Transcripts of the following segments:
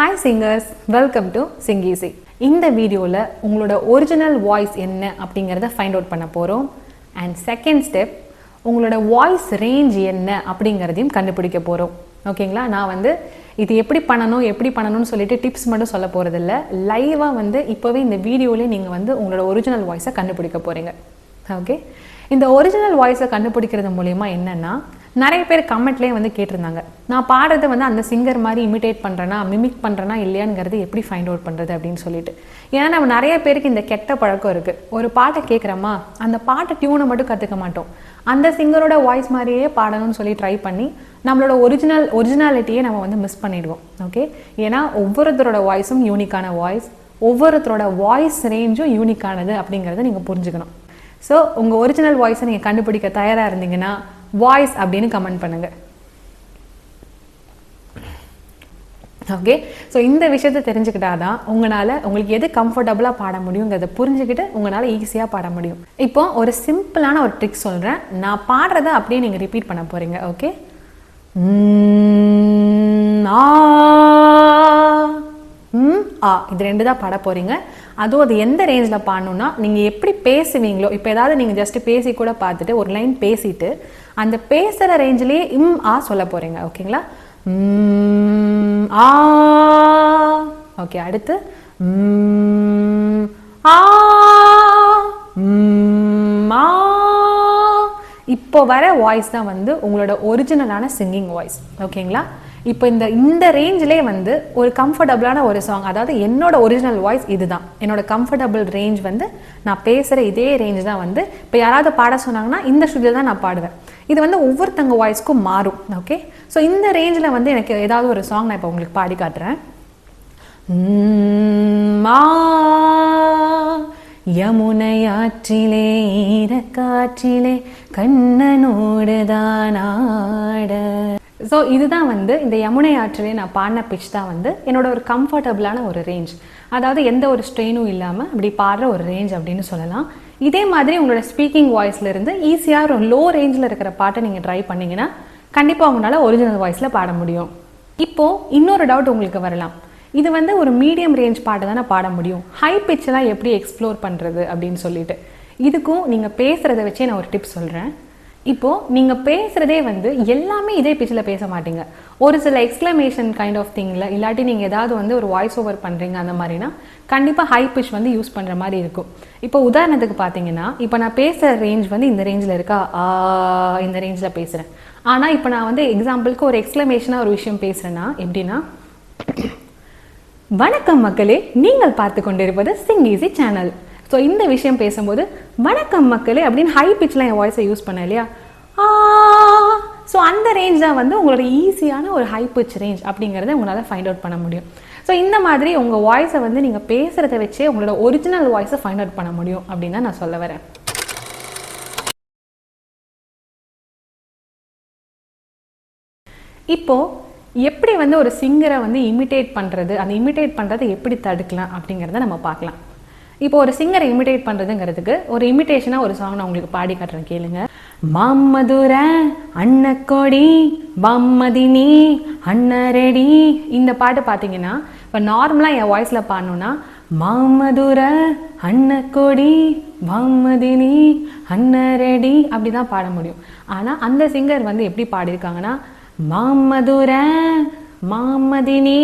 Hi singers, welcome to Sing Easy. இந்த வீடியோல உங்களோட ஒரிஜினல் வாய்ஸ் என்ன அப்படிங்கறத ஃபைண்ட் அவுட் பண்ண போறோம். And second step, உங்களோட வாய்ஸ் ரேஞ்ச் என்ன அப்படிங்கறதையும் கண்டுபிடிக்க போறோம். ஓகேங்களா? நான் இது எப்படி பண்ணணும்னு சொல்லிட்டு டிப்ஸ் மட்டும் சொல்ல போறது இல்ல. லைவா இப்பவே இந்த வீடியோலயே நீங்க உங்களோட ஒரிஜினல் வாய்ஸை கண்டுபிடிக்க போறீங்க. ஓகே? இந்த ஒரிஜினல் வாய்ஸை கண்டுபிடிக்கிறது மூலமா என்னன்னா நிறைய பேர் கமெண்ட்லேயே கேட்டிருந்தாங்க, நான் பாடுறதை அந்த சிங்கர் மாதிரி இமிட்டேட் பண்ணுறேன்னா மிமிக் பண்ணுறேன்னா இல்லையாங்கிறது எப்படி ஃபைண்ட் அவுட் பண்ணுறது அப்படின்னு சொல்லிட்டு. ஏன்னா நம்ம நிறைய பேருக்கு இந்த கெட்ட பழக்கம் இருக்குது. ஒரு பாட்டை கேட்குறோமா, அந்த பாட்டை டியூனை மட்டும் கற்றுக்க மாட்டோம், அந்த சிங்கரோட வாய்ஸ் மாதிரியே பாடணும்னு சொல்லி ட்ரை பண்ணி நம்மளோட ஒரிஜினாலிட்டியே நம்ம மிஸ் பண்ணிடுவோம். ஓகே? ஏன்னா ஒவ்வொருத்தரோட வாய்ஸும் யூனிக்கான வாய்ஸ், ஒவ்வொருத்தரோட வாய்ஸ் ரேஞ்சும் யூனிக்கானது அப்படிங்கிறத நீங்கள் புரிஞ்சுக்கணும். ஸோ உங்கள் ஒரிஜினல் வாய்ஸை நீங்கள் கண்டுபிடிக்க தயாராக இருந்தீங்கன்னா வாய்ஸ் அப்படின்னு கமெண்ட் பண்ணுங்க. ஓகே? ஸோ இந்த விஷயத்தை தெரிஞ்சுக்கிட்டாதான் உங்களுக்கு எது கம்ஃபர்டபுளாக பாட முடியுங்கிறத புரிஞ்சுக்கிட்டு உங்களால் ஈஸியாக பாட முடியும். இப்போ ஒரு சிம்பிளான ஒரு ட்ரிக் சொல்கிறேன், நான் பாடுறத அப்படியே நீங்கள் ரிப்பீட் பண்ண போறீங்க. ஓகே? இது ரெண்டு தான் பாட போறீங்க. அதுவும் அது எந்த ரேஞ்சில் பாடணும்னா நீங்கள் எப்படி பேசுவீங்களோ, இப்போ ஏதாவது நீங்கள் ஜஸ்ட் பேசி கூட பார்த்துட்டு ஒரு லைன் பேசிட்டு அந்த பேசுகிற ரேஞ்சிலேயே சொல்ல போறீங்க. ஓகேங்களா? ஓகே, அடுத்து இப்போ வர வாய்ஸ் தான் உங்களோட ஒரிஜினலான சிங்கிங் வாய்ஸ். ஓகேங்களா? இப்போ இந்த ரேஞ்சிலே ஒரு கம்ஃபர்டபுளான ஒரு சாங், அதாவது என்னோட ஒரிஜினல் வாய்ஸ் இதுதான், என்னோட கம்ஃபர்டபுள் ரேஞ்ச் நான் பேசுகிற இதே ரேஞ்ச் தான் இப்போ யாராவது பாட சொன்னாங்கன்னா இந்த ஸ்டுடியோவில் தான் நான் பாடுவேன். இது ஒவ்வொருத்தங்க வாய்ஸ்க்கும் மாறும். ஓகே? ஸோ இந்த ரேஞ்சில் எனக்கு ஏதாவது ஒரு சாங் நான் இப்போ உங்களுக்கு பாடி காட்டுறேன். யமுனையாற்றிலே ஈரக்காற்றிலே கண்ணனோடுதான் ஆட. ஸோ இதுதான் இந்த யமுனை ஆற்றிலே நான் பாடின பிச் தான் என்னோட ஒரு கம்ஃபர்டபுளான ஒரு ரேஞ்ச், அதாவது எந்த ஒரு ஸ்ட்ரெயினும் இல்லாமல் அப்படி பாடுற ஒரு ரேஞ்ச் அப்படின்னு சொல்லலாம். இதே மாதிரி உங்களோட ஸ்பீக்கிங் வாய்ஸ்லேருந்து ஈஸியாக ஒரு லோ ரேஞ்சில் இருக்கிற பாட்டை நீங்கள் ட்ரை பண்ணிங்கன்னா கண்டிப்பாக உங்களால் ஒரிஜினல் வாய்ஸில் பாட முடியும். இப்போது இன்னொரு டவுட் உங்களுக்கு வரலாம், இது ஒரு மீடியம் ரேஞ்ச் பாட்டை தானே பாட முடியும், ஹை பிச்செல்லாம் எப்படி எக்ஸ்ப்ளோர் பண்ணுறது அப்படின்னு சொல்லிட்டு. இதுக்கும் நீங்கள் பேசுகிறத வச்சே நான் ஒரு டிப் சொல்கிறேன். இப்போது நீங்கள் பேசுகிறதே எல்லாமே இதே பிச்சில் பேச மாட்டீங்க. ஒரு சில எக்ஸ்க்ளமேஷன் கைண்ட் ஆஃப் திங்கில், இல்லாட்டி நீங்கள் ஏதாவது ஒரு வாய்ஸ் ஓவர் பண்ணுறீங்க அந்த மாதிரினா கண்டிப்பாக ஹை பிச் யூஸ் பண்ணுற மாதிரி இருக்கும். இப்போ உதாரணத்துக்கு பார்த்தீங்கன்னா, இப்போ நான் பேசுகிற ரேஞ்ச் இந்த ரேஞ்சில் இருக்கா, இந்த ரேஞ்சில் பேசுகிறேன். ஆனால் இப்போ நான் எக்ஸாம்பிளுக்கு ஒரு எக்ஸ்க்ளமேஷனாக ஒரு விஷயம் பேசுகிறேன்னா எப்படின்னா, வணக்கம் மக்களே, நீங்கள் பார்த்து கொண்டிருப்பது சிங் ஈஸி சேனல். ஸோ இந்த விஷயம் பேசும்போது வணக்கம் மக்களே அப்படின்னு ஹை பிச்சில் என் வாய்ஸை யூஸ் பண்ண இல்லையா, ஸோ அந்த ரேஞ்ச் தான் உங்களோட ஈஸியான ஒரு ஹை பிச் ரேஞ்ச் அப்படிங்கிறத உங்களால் ஃபைண்ட் அவுட் பண்ண முடியும். ஸோ இந்த மாதிரி உங்கள் வாய்ஸை நீங்கள் பேசுகிறத வச்சே உங்களோட ஒரிஜினல் வாய்ஸை ஃபைண்ட் அவுட் பண்ண முடியும் அப்படின்னு தான் நான் சொல்ல வரேன். இப்போது எப்படி ஒரு சிங்கரை இமிட்டேட் பண்ணுறது, அந்த இமிட்டேட் பண்ணுறதை எப்படி தடுக்கலாம் அப்படிங்கிறத நம்ம பார்க்கலாம். இப்போ ஒரு சிங்கரை இமிட்டேட் பண்ணுறதுங்கிறதுக்கு ஒரு இமிட்டேஷனாக ஒரு சாங் நான் உங்களுக்கு பாடி காட்டுறேன், கேளுங்க. மாமதுர அன்னக்கொடி பம்மதினி அன்னரெடி. இந்த பாட்டு பார்த்தீங்கன்னா இப்போ நார்மலாக என் வாய்ஸில் பாடணுன்னா மாமதுர அன்னக்கொடி பம்மதினி அன்னரெடி அப்படி தான் பாட முடியும். ஆனால் அந்த சிங்கர் எப்படி பாடியிருக்காங்கன்னா மாமதுர மாமதினி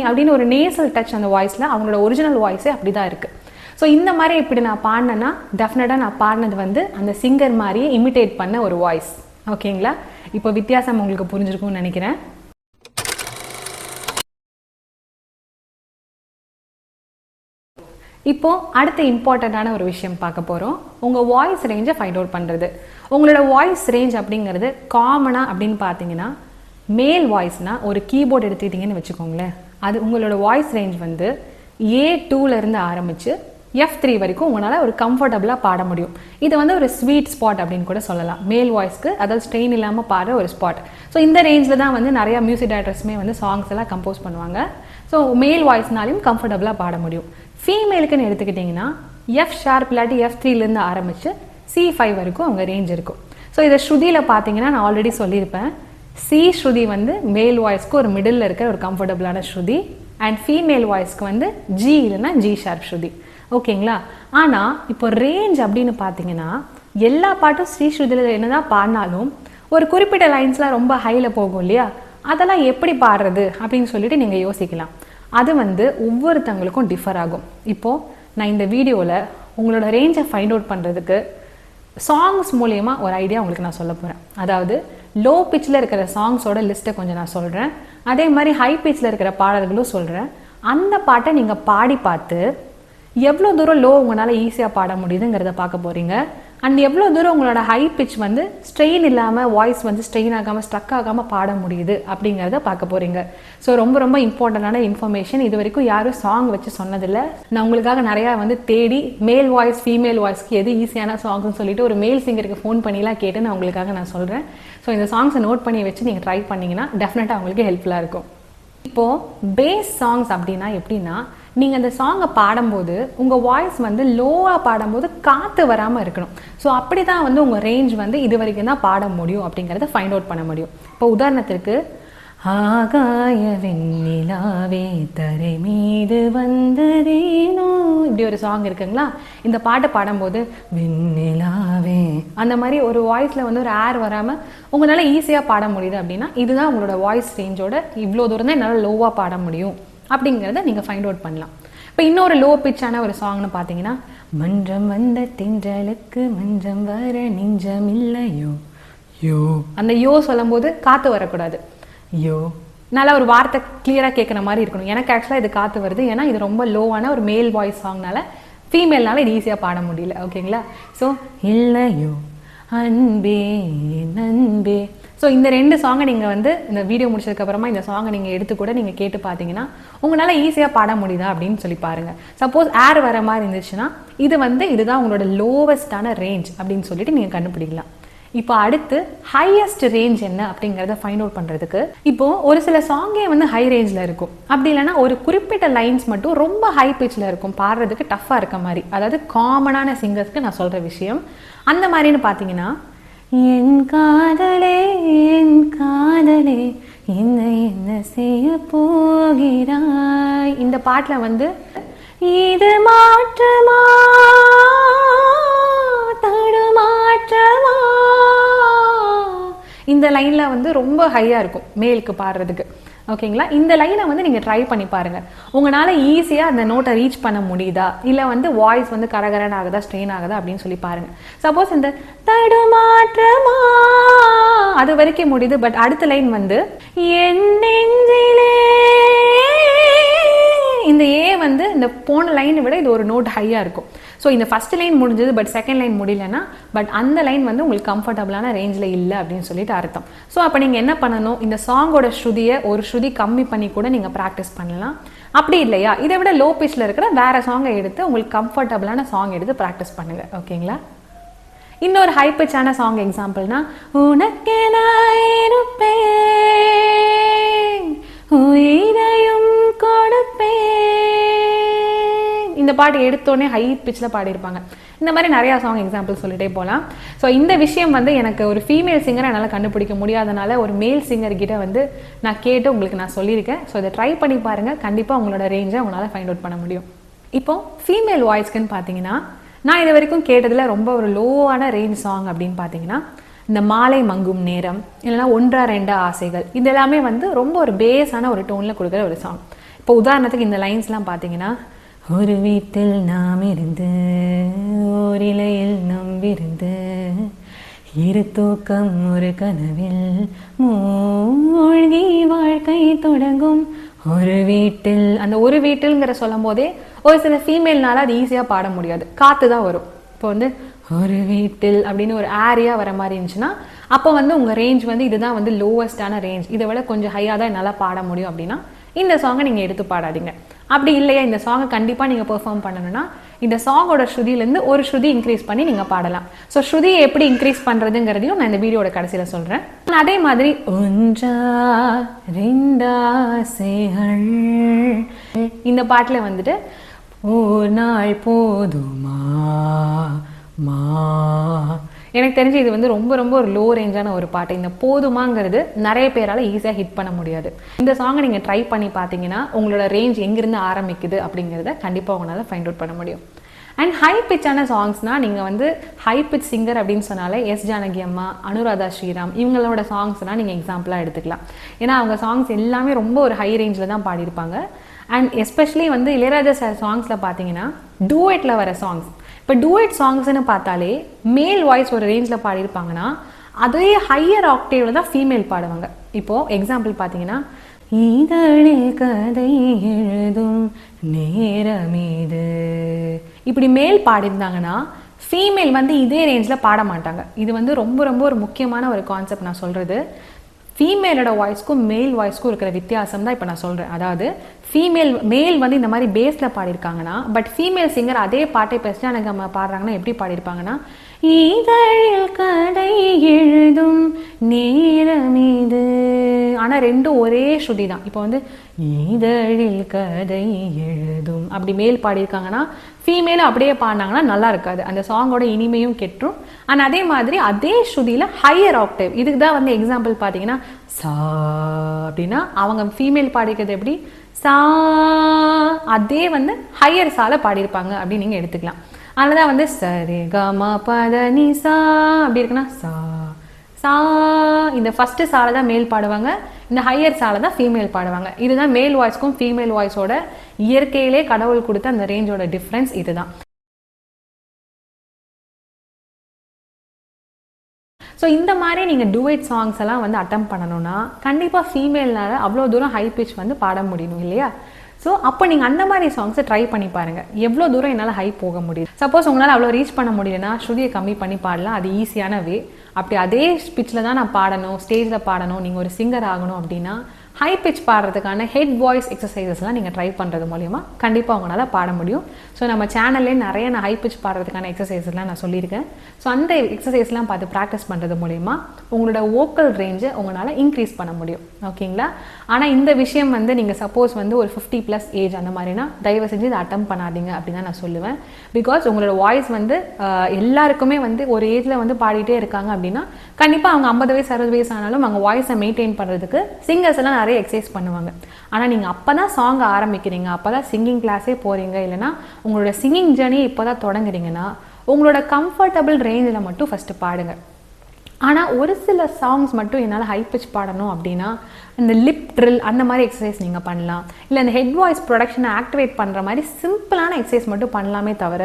அப்படின்னு ஒரு நேசல் டச் அந்த வாய்ஸில், அவங்களோட ஒரிஜினல் வாய்ஸே அப்படி தான் இருக்குது. ஸோ இந்த மாதிரி இப்படி நான் பாடினேன்னா டெஃபினட்டாக நான் பாடினது அந்த சிங்கர் மாதிரியே இமிட்டேட் பண்ண ஒரு வாய்ஸ். ஓகேங்களா? இப்போ வித்தியாசம் உங்களுக்கு புரிஞ்சிருக்கும்னு நினைக்கிறேன். இப்போ அடுத்த இம்பார்ட்டண்ட்டான ஒரு விஷயம் பார்க்க போகிறோம், உங்கள் வாய்ஸ் ரேஞ்சை ஃபைண்ட் அவுட் பண்ணுறது. உங்களோட வாய்ஸ் ரேஞ்ச் அப்படிங்கிறது காமனாக அப்படின்னு பார்த்தீங்கன்னா, மேல் வாய்ஸ்னால் ஒரு கீபோர்டு எடுத்துக்கிட்டிங்கன்னு வச்சுக்கோங்களேன், அது உங்களோட வாய்ஸ் ரேஞ்ச் A2லேருந்து ஆரம்பித்து F3 வரைக்கும் உங்களால் ஒரு கம்ஃபர்டபுளாக பாட முடியும். இது ஒரு ஸ்வீட் ஸ்பாட் அப்படின்னு கூட சொல்லலாம் மேல் வாய்ஸ்க்கு, அதாவது ஸ்ட்ரெயின் இல்லாமல் பாடுற ஒரு ஸ்பாட். ஸோ இந்த ரேஞ்சில் தான் நிறையா மியூசிக் டைரக்டர்ஸுமே சாங்ஸ் எல்லாம் கம்போஸ் பண்ணுவாங்க. ஸோ மேல் வாய்ஸ்னாலையும் கம்ஃபர்டபுளாக பாட முடியும். ஃபீமேலுக்குன்னு எடுத்துக்கிட்டிங்கன்னா F# இல்லாட்டி F3லேருந்து ஆரம்பித்து C5 வரைக்கும் அவங்க ரேஞ்ச் இருக்கும். ஸோ இதை ஸ்ருதியில் பார்த்தீங்கன்னா நான் ஆல்ரெடி சொல்லியிருப்பேன், சி ஸ்ருதி வந்து மேல் வாய்ஸ்க்கு ஒரு மிடில் இருக்கிற ஒரு கம்ஃபர்டபுளான ஸ்ருதி அண்ட் ஃபீமேல் வாய்ஸ்க்கு வந்து ஜி இல்லைன்னா ஜி ஷார்ப் ஸ்ருதி. ஓகேங்களா? ஆனால் இப்போ ரேஞ்ச் அப்படின்னு பார்த்தீங்கன்னா எல்லா பாட்டும் ஸ்ரீ ஸ்ருதியில் என்னதான் பாடினாலும் ஒரு குறிப்பிட்ட லைன்ஸ்லாம் ரொம்ப ஹையில் போகும் இல்லையா? அதெல்லாம் எப்படி பாடுறது அப்படின்னு சொல்லிட்டு நீங்கள் யோசிக்கலாம். அது வந்து ஒவ்வொருத்தவங்களுக்கும் டிஃபர் ஆகும். இப்போது நான் இந்த வீடியோவில் உங்களோட ரேஞ்சை ஃபைண்ட் அவுட் பண்ணுறதுக்கு சாங்ஸ் மூலயமா ஒரு ஐடியா உங்களுக்கு நான் சொல்ல போகிறேன். அதாவது லோ பிச்சில் இருக்கிற சாங்ஸோட லிஸ்ட்டை கொஞ்சம் நான் சொல்கிறேன். அதே மாதிரி ஹை பிச்சில் இருக்கிற பாடல்களும் சொல்கிறேன். அந்த பாட்டை நீங்கள் பாடி பார்த்து எவ்வளோ தூரம் லோ உங்களால் ஈஸியாக பாட முடியுதுங்கிறத பார்க்க போகிறீங்க. அண்ட் எவ்வளோ தூரம் உங்களோட ஹை பிச் வந்து ஸ்ட்ரெயின் இல்லாமல் வாய்ஸ் வந்து ஸ்ட்ரெயின் ஆகாமல் ஸ்ட்ரக் ஆகாமல் பாட முடியுது அப்படிங்கிறத பார்க்க போகிறீங்க. ஸோ ரொம்ப ரொம்ப இம்பார்ட்டண்டான இன்ஃபர்மேஷன். இது வரைக்கும் யாரும் சாங் வச்சு சொன்னதில்லை. நான் உங்களுக்காக நிறையா வந்து தேடி மேல் வாய்ஸ் ஃபீமேல் வாய்ஸ்க்கு எது ஈஸியான சாங்ஸ்னு சொல்லிட்டு ஒரு மேல் சிங்கருக்கு ஃபோன் பண்ணிலாம் கேட்டு நான் உங்களுக்காக நான் சொல்கிறேன். ஸோ இந்த சாங்ஸை நோட் பண்ணி வச்சு நீங்கள் ட்ரை பண்ணிங்கன்னா டெஃபினட்டாக உங்களுக்கு ஹெல்ப்ஃபுல்லாக இருக்கும். இப்போது பேஸ் சாங்ஸ் அப்படின்னா எப்படின்னா, நீங்கள் அந்த சாங்கை பாடும்போது உங்கள் வாய்ஸ் வந்து லோவாக பாடும்போது காற்று வராமல் இருக்கணும். ஸோ அப்படி தான் வந்து உங்கள் ரேஞ்ச் வந்து இது வரைக்கும் தான் பாட முடியும் அப்படிங்கிறத ஃபைண்ட் அவுட் பண்ண முடியும். இப்போ உதாரணத்திற்கு ஆகாய வெண்ணிலாவே தரை மீது வந்ததேனோ இப்படி ஒரு சாங் இருக்குங்களா? இந்த பாட்டை பாடும்போது வெண்ணிலாவே அந்த மாதிரி ஒரு வாய்ஸில் வந்து ஒரு ஏர் வராமல் உங்களால் ஈஸியாக பாட முடியுது அப்படின்னா இதுதான் உங்களோட வாய்ஸ் ரேஞ்சோட இவ்வளோ தூரம் தான் என்னால் லோவாக பாட முடியும் அப்படிங்கிறத நீங்கள் ஃபைண்ட் அவுட் பண்ணலாம். இப்போ இன்னொரு லோ பிச்சான ஒரு சாங்னு பார்த்தீங்கன்னா, மன்றம் வந்த தென்றலுக்கு மன்றம் வர நெஞ்சம் இல்லையோ யோ, அந்த யோ சொல்லும் போது காற்று வரக்கூடாது. யோ நல்லா ஒரு வார்த்தை கிளியராக கேட்குற மாதிரி இருக்கணும். எனக்கு ஆக்சுவலாக இது காற்று வருது, ஏன்னா இது ரொம்ப லோவான ஒரு மேல் வாய்ஸ் சாங்னால ஃபீமேல்னால இது ஈஸியாக பாட முடியல. ஓகேங்களா? ஸோ இல்லையோ அன்பே நன்பே. ஸோ இந்த ரெண்டு சாங்கை நீங்கள் வந்து இந்த வீடியோ முடிச்சதுக்கப்புறமா இந்த சாங்கை நீங்கள் எடுத்து கூட நீங்கள் கேட்டு பார்த்தீங்கன்னா உங்களால் ஈஸியாக பாட முடியுதா அப்படின்னு சொல்லி பாருங்கள். சப்போஸ் ஏர் வர மாதிரி இருந்துச்சுன்னா இதுதான் உங்களோட லோவஸ்டான ரேஞ்ச் அப்படின்னு சொல்லிட்டு நீங்கள் கண்டுபிடிக்கலாம். இப்போ அடுத்து ஹையஸ்ட் ரேஞ்ச் என்ன அப்படிங்கிறத ஃபைண்ட் அவுட் பண்ணுறதுக்கு, இப்போ ஒரு சில சாங்கே வந்து ஹை ரேஞ்சில் இருக்கும். அப்படி இல்லைன்னா ஒரு குறிப்பிட்ட லைன்ஸ் மட்டும் ரொம்ப ஹை பிச்சில் இருக்கும், பாடுறதுக்கு டஃப்பாக இருக்க மாதிரி. அதாவது காமனான சிங்கர்ஸ்க்கு நான் சொல்கிற விஷயம். அந்த மாதிரின்னு பார்த்தீங்கன்னா, என் காதலே என்ன என்ன செய்ய போகிறாய், இந்த பாட்டில் வந்து இது மாற்றமா தடுமாற்றமா, இந்த லைனில் வந்து ரொம்ப ஹையாக இருக்கும் மேலுக்கு பாடுறதுக்கு. ஓகேங்களா? இந்த லைனை வந்து நீங்கள் ட்ரை பண்ணி பாருங்கள். உங்களால் ஈஸியாக அந்த நோட்டை ரீச் பண்ண முடியுதா, இல்லை வந்து வாய்ஸ் வந்து கரகரன் ஆகுதா ஸ்ட்ரெயின் ஆகுதா அப்படின்னு சொல்லி பாருங்கள். சப்போஸ் இந்த தடுமாற்றமா அது வரைக்கும் முடியுது, பட் அடுத்த லைன் வந்து என் நெஞ்சிலே, இந்த ஏ வந்து இந்த போன லைனை விட இது ஒரு நோட் ஹையாக இருக்கும். ஸோ இந்த ஃபர்ஸ்ட் லைன் முடிஞ்சது, பட் செகண்ட் லைன் முடியலன்னா பட் அந்த லைன் வந்து உங்களுக்கு கம்ஃபர்டபுளான ரேஞ்சில் இல்லை அப்படின்னு சொல்லிட்டு அர்த்தம். ஸோ அப்போ நீங்கள் என்ன பண்ணணும், இந்த சாங்கோட ஸ்ருதியை ஒரு ஸ்ருதி கம்மி பண்ணி கூட நீங்கள் ப்ராக்டிஸ் பண்ணலாம். அப்படி இல்லையா, இதை விட லோ பிச்சில் இருக்கிற வேறு சாங்கை எடுத்து உங்களுக்கு கம்ஃபர்டபுளான சாங் எடுத்து ப்ராக்டிஸ் பண்ணுங்கள். ஓகேங்களா? இன்னொரு ஹை பிச்சான சாங் எக்ஸாம்பிள்னா, உனக்கே நான் இருப்பேன் உயிரையும் கொடுப்பேன், இந்த பாட்டு எடுத்தோடனே ஹை பிச்சில் பாடியிருப்பாங்க. இந்த மாதிரி நிறையா சாங் எக்ஸாம்பிள் சொல்லிட்டே போகலாம். ஸோ இந்த விஷயம் வந்து எனக்கு ஒரு ஃபீமேல் சிங்கரை என்னால் கண்டுபிடிக்க முடியாதனால ஒரு மேல் சிங்கர்கிட்ட வந்து நான் கேட்டு உங்களுக்கு நான் சொல்லியிருக்கேன். ஸோ இதை ட்ரை பண்ணி பாருங்கள், கண்டிப்பாக உங்களோட ரேஞ்சை உங்களால் ஃபைண்ட் அவுட் பண்ண முடியும். இப்போது ஃபீமேல் வாய்ஸ்க்குன்னு பார்த்தீங்கன்னா, நான் இது வரைக்கும் கேட்டதில் ரொம்ப ஒரு லோவான ரேஞ்ச் சாங் அப்படின்னு பார்த்தீங்கன்னா, இந்த மாலை மங்கும் நேரம் இல்லைனா ஒன்றா ரெண்டா ஆசைகள், இது எல்லாமே வந்து ரொம்ப ஒரு பேஸான ஒரு டோனில் கொடுக்குற ஒரு சாங். இப்போ உதாரணத்துக்கு இந்த லைன்ஸ்லாம் பார்த்தீங்கன்னா, ஒரு வீட்டில் நாம் இருந்து ஓரிலையில் நம்பிருந்து இரு தூக்கம் ஒரு கனவில் மூழ்கி வாழ்க்கை தொடங்கும் ஒரு வீட்டில், அந்த ஒரு வீட்டில்ங்கிற சொல்லும் போதே ஒரு சில ஃபீமேல்னால அது ஈஸியாக பாட முடியாது, காற்று தான் வரும். இப்போ வந்து ஒரு வீட்டில் அப்படின்னு ஒரு ஏரியா வர மாதிரி இருந்துச்சுன்னா அப்போ வந்து உங்கள் ரேஞ்ச் வந்து இதுதான் வந்து லோவஸ்டான ரேஞ்ச், இதை விட கொஞ்சம் ஹையாக தான் என்னால் பாட முடியும் அப்படின்னா இந்த சாங்கை நீங்கள் எடுத்து பாடாதீங்க. அப்படி இல்லையா, இந்த சாங்கை கண்டிப்பாக நீங்கள் பெர்ஃபார்ம் பண்ணணும்னா இந்த சாங்கோட ஸ்ருதியிலேருந்து ஒரு ஸ்ருதி இன்க்ரீஸ் பண்ணி நீங்கள் பாடலாம். ஸோ ஸ்ருதியை எப்படி இன்க்ரீஸ் பண்ணுறதுங்கிறதையும் நான் இந்த வீடியோட கடைசியில் சொல்கிறேன். அதே மாதிரி ஒன்றா ரெண்டாசைகள் இந்த பாட்டில் வந்துட்டு ஒரு நாள் போதுமா மா, எனக்கு தெரிஞ்சு இது வந்து ரொம்ப ரொம்ப ஒரு லோ ரேஞ்சான ஒரு பாட்டு. இந்த போதுமாங்கிறது நிறைய பேரால் ஈஸியாக ஹிட் பண்ண முடியாது. இந்த சாங்கை நீங்கள் ட்ரை பண்ணி பார்த்தீங்கன்னா உங்களோட ரேஞ்ச் எங்கிருந்து ஆரம்பிக்குது அப்படிங்கிறத கண்டிப்பாக உங்களால் ஃபைண்ட் அவுட் பண்ண முடியும். அண்ட் ஹை பிச்சான சாங்ஸ்னால் நீங்கள் வந்து ஹை பிச் சிங்கர் அப்படின்னு சொன்னாலே எஸ் ஜானகி அம்மா, அனுராதா ஸ்ரீராம் இவங்களோட சாங்ஸ்னால் நீங்கள் எக்ஸாம்பிளாக எடுத்துக்கலாம். ஏன்னா அவங்க சாங்ஸ் எல்லாமே ரொம்ப ஒரு ஹை ரேஞ்சில் தான் பாடியிருப்பாங்க. அண்ட் எஸ்பெஷலி வந்து இளையராஜா சார் சாங்ஸில் பார்த்தீங்கன்னா டூயட்டில் வர சாங்ஸ், இப்போ டூயட் சாங்ஸ்ன்னு பார்த்தாலே மேல் வாய்ஸ் ஒரு ரேஞ்சில் பாடியிருப்பாங்கன்னா அதே ஹையர் ஆக்டேவில் தான் ஃபீமேல் பாடுவாங்க. இப்போது எக்ஸாம்பிள் பார்த்தீங்கன்னா இதழில் கதை எழுதும் நேரமீது இப்படி மேல் பாடியிருந்தாங்கன்னா ஃபீமேல் வந்து இதே ரேஞ்சில் பாட மாட்டாங்க. இது வந்து ரொம்ப ரொம்ப ஒரு முக்கியமான ஒரு கான்செப்ட் நான் சொல்கிறது. ஃபீமேலோட வாய்ஸ்க்கும் மேல் வாய்ஸ்க்கும் இருக்கிற வித்தியாசம் தான் இப்போ நான் சொல்கிறேன். அதாவது மேல் வந்து இந்த மாதிரி பேஸில் பாடியிருக்காங்கன்னா பட் ஃபீமேல் சிங்கர் அதே பாட்டை பெஸ்ட்டாக எனக்கு நம்ம பாடுறாங்கன்னா எப்படி பாடியிருப்பாங்கன்னா இதழில் கதை எழுதும் நேரமீது, ஆனால் ரெண்டும் ஒரே ஸ்ருதி தான். இப்போ வந்து இதழில் கதை எழுதும் அப்படி மேல் பாடியிருக்காங்கன்னா ஃபீமேலும் அப்படியே பாடினாங்கன்னா நல்லா இருக்காது, அந்த சாங்கோட இனிமையும் கெட்டுரும். அண்ட் அதே மாதிரி அதே ஸ்ருதியில் ஹையர் ஆக்டேவ், இதுக்கு தான் வந்து எக்ஸாம்பிள் பார்த்தீங்கன்னா சா அப்படின்னா அவங்க ஃபீமேல் பாடிக்கிறது எப்படி சா, அதே வந்து ஹையர் சால பாடியிருப்பாங்க அப்படின்னு நீங்கள் எடுத்துக்கலாம். அதனால தான் வந்து சரி கம பத நி சா அப்படி இருக்குன்னா சா சா, இந்த ஃபர்ஸ்ட் சாலை தான் மேல் பாடுவாங்க, இந்த ஹையர் சாலை தான் ஃபீமேல் பாடுவாங்க. இதுதான் மேல் வாய்ஸ்க்கும் ஃபீமேல் வாய்ஸோட இயற்கையிலே கடவுள் கொடுத்த அந்த ரேஞ்சோட டிஃப்ரென்ஸ் இதுதான். ஸோ இந்த மாதிரி நீங்கள் டூயட் சாங்ஸ் எல்லாம் வந்து அட்டம் பண்ணணும்னா கண்டிப்பாக ஃபீமேல்னால அவ்வளோ தூரம் ஹை பிச் வந்து பாட முடியணும் இல்லையா? ஸோ அப்போ நீங்கள் அந்த மாதிரி சாங்ஸை ட்ரை பண்ணி பாருங்கள், எவ்வளோ தூரம் என்னால் ஹை போக முடியுது. சப்போஸ் உங்களால் அவ்வளோ ரீச் பண்ண முடியலன்னா ஸ்ருதியை கம்மி பண்ணி பாடலாம், அது ஈஸியான வே. அப்படி அதே பிச்சில் தான் நான் பாடணும், ஸ்டேஜில் பாடணும், நீங்கள் ஒரு சிங்கர் ஆகணும் அப்படின்னா ஹை பிச் பாடுறதுக்கான ஹெட் வாய்ஸ் எக்ஸசைசஸ்லாம் நீங்கள் ட்ரை பண்ணுறது மூலிமா கண்டிப்பாக உங்களால் பாட முடியும். ஸோ நம்ம சேனல்லே நிறைய நான் ஹை பிச் பாடுறதுக்கான எக்ஸசைஸ்லாம் நான் சொல்லியிருக்கேன். ஸோ அந்த எக்ஸசைஸ்லாம் பார்த்து ப்ராக்டிஸ் பண்ணுறது மூலிமா உங்களோட வோக்கல் ரேஞ்சை உங்களால் இன்க்ரீஸ் பண்ண முடியும். ஓகேங்களா? ஆனால் இந்த விஷயம் வந்து நீங்கள் சப்போஸ் வந்து ஒரு 50+ ஏஜ் அந்த மாதிரினா தயவு செஞ்சு இதை அட்டம் பண்ணாதீங்க அப்படின்னு தான் நான் சொல்லுவேன். பிகாஸ் உங்களோட வாய்ஸ் வந்து எல்லாருக்குமே வந்து ஒரு ஏஜில் வந்து பாடிட்டே இருக்காங்க அப்படின்னா கண்டிப்பாக அவங்க 50 வயசு 60 வயசு ஆனாலும் அவங்க வாய்ஸை மெயின்டைன் பண்ணுறதுக்கு சிங்கர்ஸ் எல்லாம் நிறைய எக்ஸசைஸ் பண்ணுவாங்க. ஆனால் நீங்கள் அப்போ தான் சாங் ஆரம்பிக்கிறீங்க, அப்போ தான் சிங்கிங் கிளாஸே போகிறீங்க, இல்லைனா உங்களோட சிங்கிங் ஜர்னி இப்போ தான் தொடங்குறீங்கன்னா உங்களோட கம்ஃபர்டபுள் ரேஞ்சில் மட்டும் ஃபஸ்ட்டு பாடுங்க. ஆனால் ஒரு சில சாங்ஸ் மட்டும் என்னால் ஹை பிச் பாடணும் அப்படின்னா இந்த லிப் ட்ரில் அந்த மாதிரி எக்ஸசைஸ் நீங்கள் பண்ணலாம், இல்லை இந்த ஹெட் வாய்ஸ் ப்ரொடக்ஷனை ஆக்டிவேட் பண்ணுற மாதிரி சிம்பிளான எக்ஸசைஸ் மட்டும் பண்ணலாமே தவிர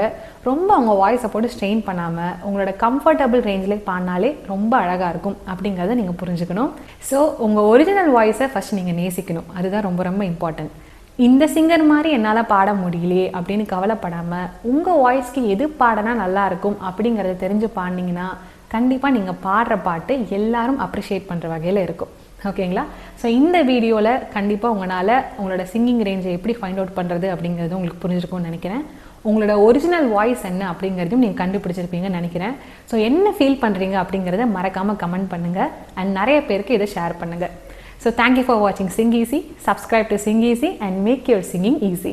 ரொம்ப உங்கள் வாய்ஸை போட்டு ஸ்ட்ரெயின் பண்ணாமல் உங்களோட கம்ஃபர்டபுள் ரேஞ்சில் பாடினாலே ரொம்ப அழகாக இருக்கும் அப்படிங்கிறத நீங்கள் புரிஞ்சுக்கணும். ஸோ உங்கள் ஒரிஜினல் வாய்ஸை ஃபஸ்ட் நீங்கள் நேசிக்கணும், அதுதான் ரொம்ப ரொம்ப இம்பார்ட்டன்ட். இந்த சிங்கர் மாதிரி என்னால் பாட முடியலையே அப்படின்னு கவலைப்படாமல் உங்கள் வாய்ஸ்க்கு எது பாடினா நல்லாயிருக்கும் அப்படிங்கிறத தெரிஞ்சு பாடினீங்கன்னா கண்டிப்பாக நீங்கள் பாடுற பாட்டு எல்லாரும் அப்ரிஷியேட் பண்ணுற வகையில் இருக்கும். ஓகேங்களா? ஸோ இந்த வீடியோவில் கண்டிப்பாக உங்களோட சிங்கிங் ரேஞ்சை எப்படி ஃபைண்ட் அவுட் பண்ணுறது அப்படிங்கிறது உங்களுக்கு புரிஞ்சிருக்கும்னு நினைக்கிறேன். உங்களோட ஒரிஜினல் வாய்ஸ் என்ன அப்படிங்கிறதையும் நீங்கள் கண்டுபிடிச்சிருப்பீங்கன்னு நினைக்கிறேன். ஸோ என்ன ஃபீல் பண்ணுறீங்க அப்படிங்கிறத மறக்காமல் கமெண்ட் பண்ணுங்கள் அண்ட் நிறைய பேருக்கு இதை ஷேர் பண்ணுங்கள். So thank you for watching Sing Easy. Subscribe to Sing Easy and make your singing easy.